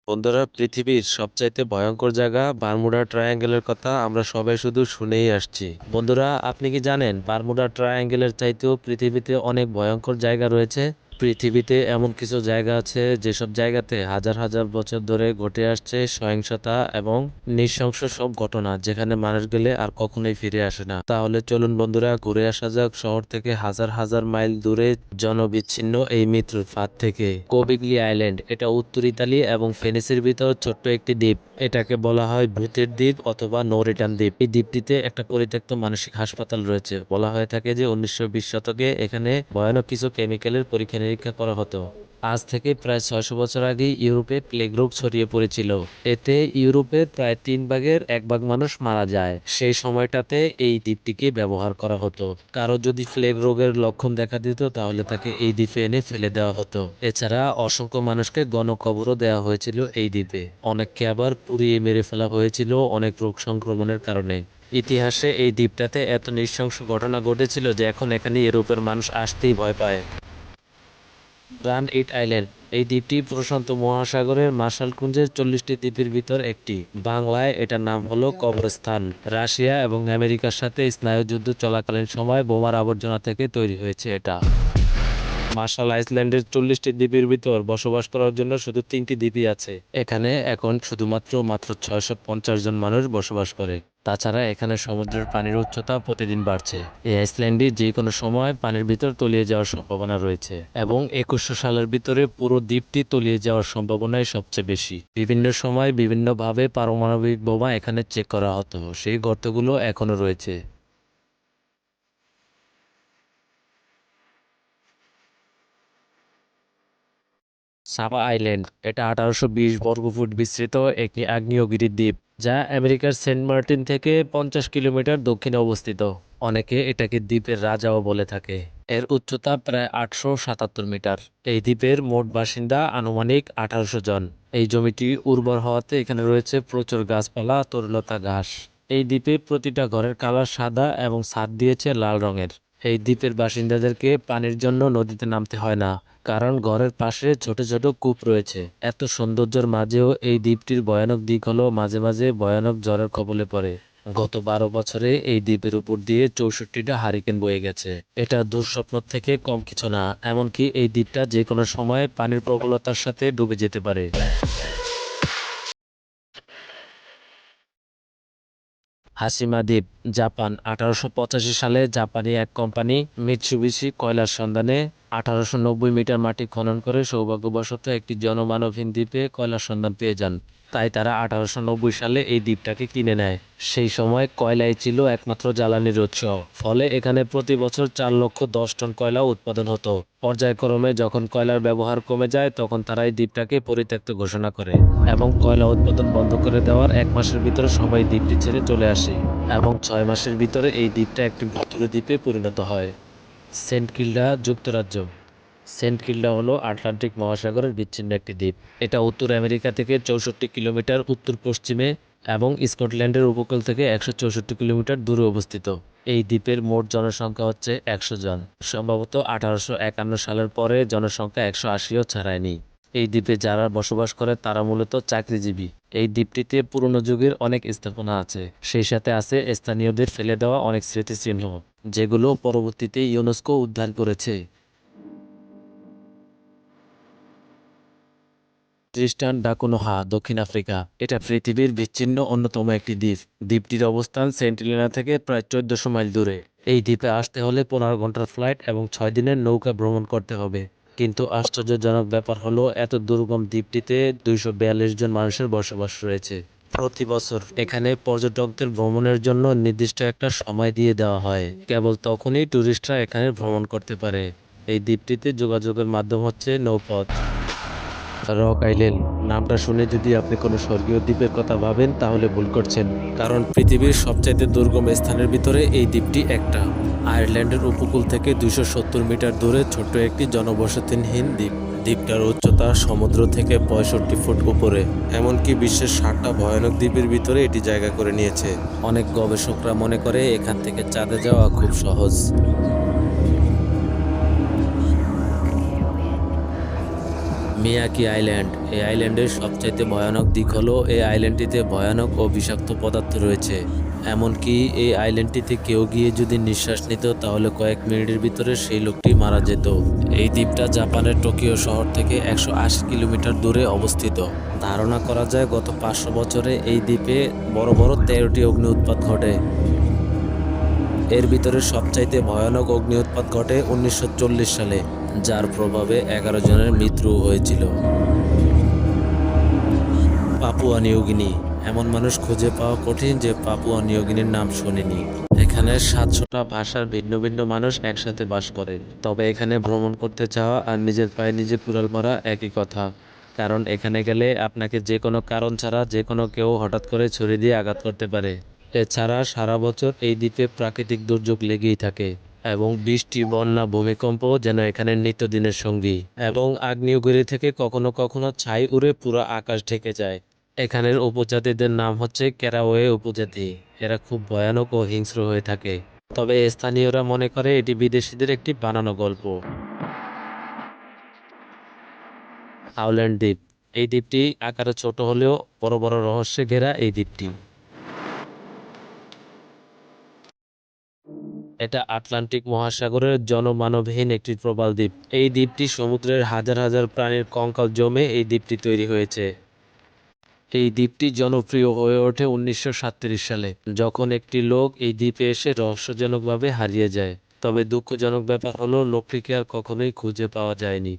বন্ধুরা, পৃথিবীর সবচাইতে ভয়ঙ্কর জায়গা বারমুডা ট্রায়াঙ্গেলের কথা আমরা সবাই শুধু শুনেই আসছি। বন্ধুরা, আপনি কি জানেন বারমুডা ট্রায়াঙ্গেলের চাইতেও পৃথিবীতে অনেক ভয়ঙ্কর জায়গা রয়েছে? পৃথিবীতে এমন কিছু জায়গা আছে যেসব জায়গাতে হাজার হাজার বছর ধরে ঘটে আসছে সহিংসতা এবং নৃশংস সব ঘটনা, যেখানে মানুষ গেলে আর কখনোই ফিরে আসে না। তাহলে চলুন বন্ধুরা, ঘুরে আসা যাক শহর থেকে হাজার হাজার মাইল দূরে, জনবিচ্ছিন্ন এই মৃত্যুর ফাঁদ থেকে। কোবিগলি আইল্যান্ড, এটা উত্তর ইতালি এবং ভেনিসের ভিতর ছোট্ট একটি দ্বীপ। এটাকে বলা হয় ভূতের দ্বীপ অথবা নো রিটার্ন দ্বীপ। এই দ্বীপটিতে একটা পরিত্যক্ত মানসিক হাসপাতাল রয়েছে। বলা হয়ে থাকে যে 1920 শতকে এখানে ভয়ানক কিছু কেমিক্যালের পরীক্ষা নিরীক্ষা করা হতো। আজ থেকে প্রায় 600 বছর আগে ইউরোপে প্লেগ রোগ ছড়িয়ে পড়েছিল। এতে ইউরোপের প্রায় 3 ভাগের 1 ভাগ মানুষ মারা যায়। সেই সময়টাতে এই দ্বীপটিকে ব্যবহার করা হতো। কারো যদি প্লেগ রোগের লক্ষণ দেখা দিত তাহলে তাকে এই দ্বীপে এনে ফেলে দেওয়া হতো। এছাড়া অসংখ্য মানুষকে গণকবরও দেওয়া হয়েছিল এই দ্বীপে। অনেককে আবার পুড়িয়ে মেরে ফেলা হয়েছিল অনেক রোগ সংক্রমণের কারণে। ইতিহাসে এই দ্বীপটাতে এত নৃশংস ঘটনা ঘটেছিল যে এখন এখানে ইউরোপের মানুষ আসতেই ভয় পায়। গ্র্যান্ড ইট আইল্যান্ড, এই দ্বীপটি প্রশান্ত মহাসাগরের মার্শালকুঞ্জের 40টি দ্বীপের ভিতর একটি। বাংলায় এটার নাম হলো কবরস্থান। রাশিয়া এবং আমেরিকার সাথে স্নায়ুযুদ্ধ চলাকালীন সময় বোমার আবর্জনা থেকে তৈরি হয়েছে এটা। মার্শাল আইল্যান্ডের 40টি দ্বীপের ভিতর বসবাস করার জন্য শুধু 3টি দ্বীপই আছে। এখানে এখন শুধুমাত্র 650 জন মানুষ বসবাস করে। তাছাড়া এখানে সমুদ্রের পানির উচ্চতা প্রতিদিন বাড়ছে। এই আইসল্যান্ডে যে কোনো সময় পানির ভিতর তলিয়ে যাওয়ার সম্ভাবনা রয়েছে এবং 2100 সালের ভিতরে পুরো দ্বীপটি তলিয়ে যাওয়ার সম্ভাবনাই সবচেয়ে বেশি। বিভিন্ন সময় বিভিন্নভাবে পারমাণবিক বোমা এখানে চেক করা হতো, সেই গর্তগুলো এখনো রয়েছে। সাবা আইল্যান্ড, এটা 1820 বর্গফুট বিস্তৃত একটি আগ্নেয়গিরি দ্বীপ, যা আমেরিকার সেন্ট মার্টিন থেকে 50 কিলোমিটার দক্ষিণে অবস্থিত। অনেকে এটাকে দ্বীপের রাজাও বলে থাকে। এর উচ্চতা প্রায় 877 মিটার। এই দ্বীপের মোট বাসিন্দা আনুমানিক 1800 জন। এই জমিটি উর্বর হওয়াতে এখানে রয়েছে প্রচুর গাছপালা, তরুলতা ঘাস। এই দ্বীপে প্রতিটা ঘরের কালার সাদা এবং ছাদ দিয়েছে লাল রঙের। এই দ্বীপের বাসিন্দাদেরকে পানির জন্য নদীতে নামতে হয় না, কারণ ঘরের পাশে ছোট ছোট কূপ রয়েছে। এত সৌন্দর্যের মাঝেও এই দ্বীপটির ভয়ানক দিক হলো মাঝে মাঝে ভয়ানক ঝড়ের কবলে পড়ে। গত 12 বছরে এই দ্বীপের উপর দিয়ে 64টা হারিকেন বয়ে গেছে। এটা দুঃস্বপ্ন থেকে কম কিছু না। এমনকি এই দ্বীপটা যে কোনো সময় পানির প্রবলতার সাথে ডুবে যেতে পারে। হাসিমা দ্বীপ, জাপান। 1885 সালে জাপানি এক কোম্পানি মিৎসুবিশি কয়লার সন্ধানে 1890 মিটার মাটি খনন করে সৌভাগ্যবশত একটি জনমানবহীন দ্বীপে কয়লার সন্ধান পেয়ে যান। তাই তারা 1890 সালে এই দ্বীপটাকে কিনে নেয়। সেই সময় কয়লাই ছিল একমাত্র জ্বালানির উৎস। ফলে এখানে প্রতি বছর 4,10,000 টন কয়লা উৎপাদন হতো। পর্যায়ক্রমে যখন কয়লার ব্যবহার কমে যায় তখন তারা এই দ্বীপটাকে পরিত্যক্ত ঘোষণা করে এবং কয়লা উৎপাদন বন্ধ করে দেওয়ার 1 মাসের ভিতরে সবাই দ্বীপটি ছেড়ে চলে আসে এবং 6 মাসের ভিতরে এই দ্বীপটা একটি ভুতুড়ে দ্বীপে পরিণত হয়। সেন্ট কিল্ডা, যুক্তরাজ্য। সেন্ট কিল্ডা হলো আটলান্টিক মহাসাগরের বিচ্ছিন্ন একটি দ্বীপ। এটা উত্তর আমেরিকা থেকে 64 কিলোমিটার উত্তর পশ্চিমে এবং স্কটল্যান্ডের উপকূল থেকে 164 কিলোমিটার দূরে অবস্থিত। এই দ্বীপের মোট জনসংখ্যা হচ্ছে 100 জন। সম্ভবত 1851 সালের পরে জনসংখ্যা 180ও ছাড়ায়নি। এই দ্বীপে যারা বসবাস করে তারা মূলত চাকরিজীবী। এই দ্বীপটিতে পুরনো যুগের অনেক স্থাপনা আছে, সেই সাথে আছে স্থানীয়দের ফেলে দেওয়া অনেক স্মৃতিচিহ্ন, যেগুলো পরবর্তীতে ইউনেস্কো উদ্ধার করেছে। ট্রিস্টান ডা কুনোহা, দক্ষিণ আফ্রিকা। এটা পৃথিবীর বিচ্ছিন্ন অন্যতম একটি দ্বীপ। দ্বীপটির অবস্থান সেন্ট হেলেনা থেকে প্রায় 1400 মাইল দূরে। এই দ্বীপে আসতে হলে 15 ঘন্টার ফ্লাইট এবং 6 দিনের নৌকা ভ্রমণ করতে হবে। কিন্তু আশ্চর্যজনক ব্যাপার হলো এত দুর্গম দ্বীপটিতে 242 জন মানুষের বসবাস রয়েছে। প্রতি বছর এখানে পর্যটকদের ভ্রমণের জন্য নির্দিষ্ট একটা সময় দিয়ে দেওয়া হয়। কেবল তখনই ট্যুরিস্টরা এখানে ভ্রমণ করতে পারে। এই দ্বীপটিতে যোগাযোগের মাধ্যম হচ্ছে নৌপথ। রক আইল্যান্ড, নামটা শুনে যদি আপনি কোনো স্বর্গীয় দ্বীপের কথা ভাবেন তাহলে ভুল করছেন, কারণ পৃথিবীর সবচাইতে দুর্গম স্থানের ভিতরে এই দ্বীপটি একটা। আয়ারল্যান্ডের উপকূল থেকে 270 মিটার দূরে ছোট্ট একটি জনবসতিহীন দ্বীপ। দ্বীপটার উচ্চতা সমুদ্র থেকে 65 ফুট উপরে। এমনকি বিশ্বের 60টা ভয়ানক দ্বীপের ভিতরে এটি জায়গা করে নিয়েছে। অনেক গবেষকরা মনে করে এখান থেকে চাঁদে যাওয়া খুব সহজ। মিয়াকি আইল্যান্ড। এই আইল্যান্ডের সবচাইতে ভয়ানক দিক হলো এই আইল্যান্ডটিতে ভয়ানক ও বিষাক্ত পদার্থ রয়েছে। এমনকি এই আইল্যান্ডটিতে কেউ গিয়ে যদি নিঃশ্বাস নিত তাহলে কয়েক মিনিটের ভিতরে সেই লোকটি মারা যেত। এই দ্বীপটা জাপানের টোকিও শহর থেকে 180 কিলোমিটার দূরে অবস্থিত। ধারণা করা যায় গত 500 বছরে এই দ্বীপে বড় বড় 13টি অগ্নি উৎপাত ঘটে। এর ভিতরে সবচাইতে ভয়ানক অগ্নি উৎপাত ঘটে 1940 সালে, যার প্রভাবে 11 জনের মৃত্যু হয়েছিল। Papua New Guinea. এমন মানুষ খুঁজে পাওয়া কঠিন যে পাপুয়া নিউগিনির নাম শোনেনি। এখানে 700টা ভাষার ভিন্ন ভিন্ন মানুষ একসাথে বাস করে। তবে এখানে ভ্রমণ করতে চাওয়া আর নিজের পায়ে নিজে কুড়াল মারা একই কথা। কারণ এখানে গেলে আপনাকে যে কোনো কারণ ছাড়া যে কোনো কেউ হঠাৎ করে ছুরি দিয়ে আঘাত করতে পারে। এছাড়া সারা বছর এই দ্বীপে প্রাকৃতিক দুর্যোগ লেগেই থাকে এবং বৃষ্টি, বন্যা, ভূমিকম্প যেন এখানে নিত্যদিনের সঙ্গী। এবং আগ্নেয়গিরি থেকে কখনো কখনো ছাই উড়ে পুরো আকাশ ঢেকে যায়। এখানের উপজাতিদের নাম হচ্ছে ক্যারাওয়ে উপজাতি। এরা খুব ভয়ানক ও হিংস্র হয়ে থাকে। তবে স্থানীয়রা মনে করে এটি বিদেশিদের একটি বানানো গল্প। হাউল্যান্ড দ্বীপ। এই দ্বীপটি আকারে ছোট হলেও বড় বড় রহস্যে ঘেরা এই দ্বীপটি। এটা আটলান্টিক মহাসাগরের জনমানবহীন একটি প্রবাল দ্বীপ। এই দ্বীপটি সমুদ্রের হাজার হাজার প্রাণীর কঙ্কাল জমে এই দ্বীপটি তৈরি হয়েছে। এই দ্বীপটি জনপ্রিয় হয়ে ওঠে 1937 সালে, যখন একটি লোক এই দ্বীপে এসে রহস্যজনকভাবে হারিয়ে যায়। তবে দুঃখজনক ব্যাপার হলো লোকটিকে আর কখনোই খুঁজে পাওয়া যায়নি।